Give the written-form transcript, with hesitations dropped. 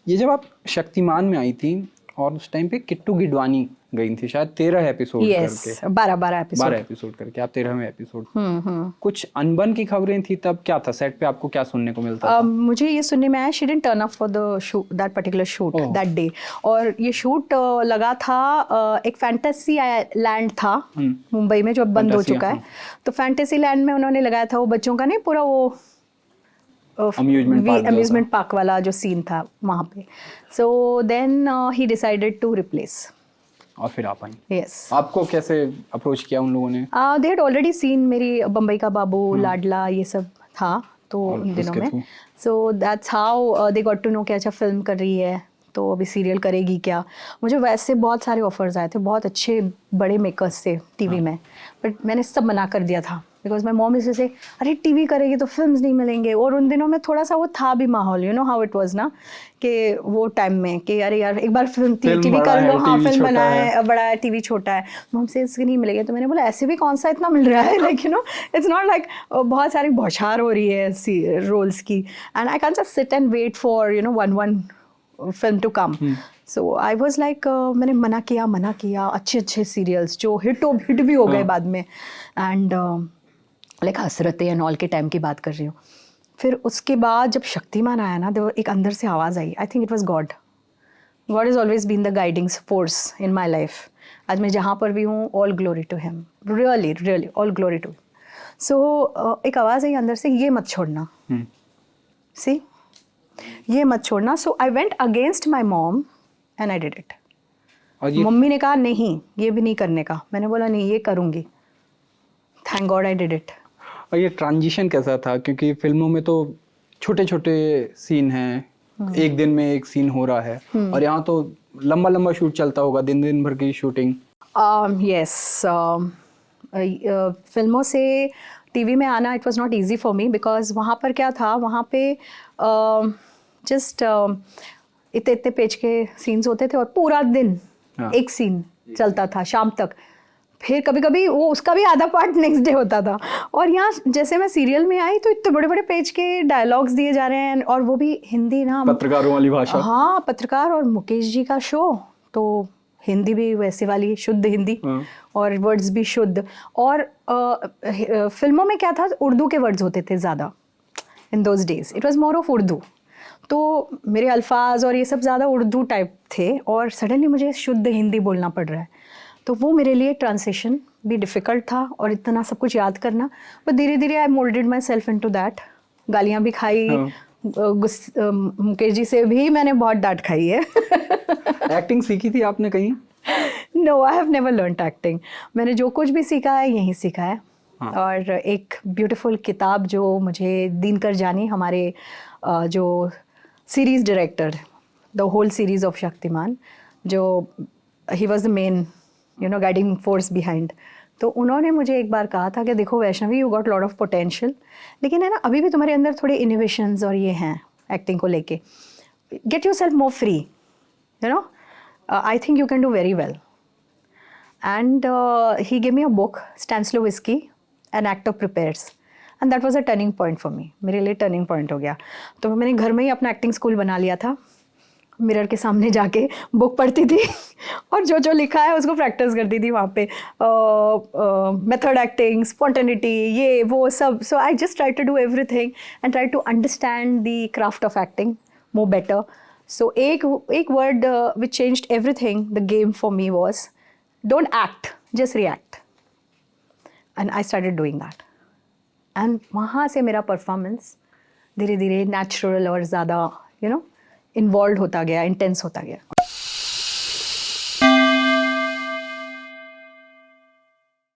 ये जब आप शक्तिमान में आई थी और उस टाइम पे किट्टू गिडवानी गई थी, शायद 13 एपिसोड करके, 12 एपिसोड करके, आप 13वें एपिसोड। कुछ अनबन की खबरें थी तब, क्या था सेट पे, आपको क्या सुनने को मिलता था? मुझे ये सुनने में आया she didn't turn up for the shoot, that particular shoot that day. और ये शूट लगा था एक फैंटेसी लैंड था मुंबई में जो अब बंद हो चुका है। तो फैंटेसी लैंड में उन्होंने लगाया था वो बच्चों का नहीं, पूरा वो अम्यूजमेंट पार्क वाला जो सीन था वहाँ पे। So then he decided to replace. और फिर आप आई। Yes. आपको कैसे अप्रोच किया उन लोगों ने? दे हैड ऑलरेडी सीन मेरी बम्बई का बाबू, लाडला, ये सब था तो उन दिनों में। So that's how they got to know कि अच्छा फिल्म कर रही है तो अभी सीरियल करेगी क्या। मुझे वैसे बहुत सारे ऑफर्स आए थे, बहुत अच्छे बड़े मेकर्स थे टीवी में, बट मैंने सब मना कर दिया था बिकॉज माई मॉम इज से अरे टीवी करेगी तो फिल्म्स नहीं मिलेंगे। और उन दिनों में थोड़ा सा वो था भी माहौल, you know how it was ना, कि वो टाइम में कि अरे यार एक बार फिल्म टीवी कर लो, हाँ फिल्म बना है, बड़ा है, टीवी छोटा है, मॉम से इसके नहीं मिलेगा। तो मैंने बोला ऐसे भी कौन सा इतना मिल रहा है, like you know it's not like बहुत सारी बौछार हो रही है रोल्स की, and I can just sit and wait for you know one film to come. So I was like मैंने मना किया अच्छे सीरियल्स जो हिट भी हो गए बाद में, एंड लाइक हसरतें एंड ऑल के टाइम की बात कर रही हूँ। फिर उसके बाद जब शक्तिमान आया ना, तो एक अंदर से आवाज़ आई, I think it was God is always been the guiding force in my life. आज मैं जहाँ पर भी हूँ, all glory to him, really all glory to. So एक आवाज़ आई अंदर से, ये मत छोड़ना, सी ये मत छोड़ना। So I went against my mom and I did it. Mummy ने कहा नहीं ये भी नहीं करने का, मैंने बोला नहीं ये करूँगी, thank God I did it. और ये ट्रांजिशन कैसा था, क्योंकि फिल्मों में तो छोटे छोटे सीन हैं, एक दिन में एक सीन हो रहा है, और यहाँ तो लंबा शूट चलता होगा, दिन भर की शूटिंग। यस, फिल्मों से टीवी में आना it was not easy for me, because वहाँ पर क्या था, वहाँ पे जस्ट इतने पेज के सीन्स होते थे और पूरा दिन एक सीन चलता था शाम तक। फिर कभी कभी वो उसका भी आधा पार्ट नेक्स्ट डे होता था। और यहाँ जैसे मैं सीरियल में आई तो इतने बड़े बड़े पेज के डायलॉग्स दिए जा रहे हैं, और वो भी हिंदी ना, पत्रकारों वाली भाषा। हाँ, पत्रकार, और मुकेश जी का शो तो हिंदी भी वैसे वाली शुद्ध हिंदी, और वर्ड्स भी शुद्ध। और फिल्मों में क्या था, उर्दू के वर्ड्स होते थे ज़्यादा in those days, it was more of Urdu. तो मेरे अल्फाज और ये सब ज़्यादा उर्दू टाइप थे, और सडनली मुझे शुद्ध हिंदी बोलना पड़ रहा है। तो वो मेरे लिए ट्रांसलेशन भी डिफ़िकल्ट था, और इतना सब कुछ याद करना। बट धीरे धीरे I moulded myself into that. गालियाँ भी खाई, मुकेश जी से भी मैंने बहुत डांट खाई है। एक्टिंग सीखी थी आपने कहीं? No, I have never learned acting. मैंने जो कुछ भी सीखा है यहीं सीखा है। और एक ब्यूटीफुल किताब जो मुझे दिनकर जानी, हमारे जो series director, the whole series of Shaktimaan, जो he was the main you know guiding force behind. तो उन्होंने मुझे एक बार कहा था कि देखो Vaishnavi, you got lot of potential, लेकिन है ना अभी भी तुम्हारे अंदर थोड़े इनोवेशंस और ये हैं एक्टिंग को लेके, get yourself more free, you know, I think you can do very well. And he give me a book, Stanislavski, an actor prepares, and that was a turning point for me. मेरे लिए turning point हो गया। तो मैंने घर में ही अपना acting school बना लिया था, मिरर के सामने जाके बुक पढ़ती थी और जो लिखा है उसको प्रैक्टिस करती थी वहाँ पे, मेथड एक्टिंग, स्पॉन्टेनिटी, ये वो सब। So I just try to do everything and try to understand the craft of acting more better. So एक word which changed everything, the game for me was don't act, just react, and I started doing that. And वहाँ से मेरा performance धीरे धीरे natural और ज़्यादा you know involve होता गया, इंटेंस होता गया।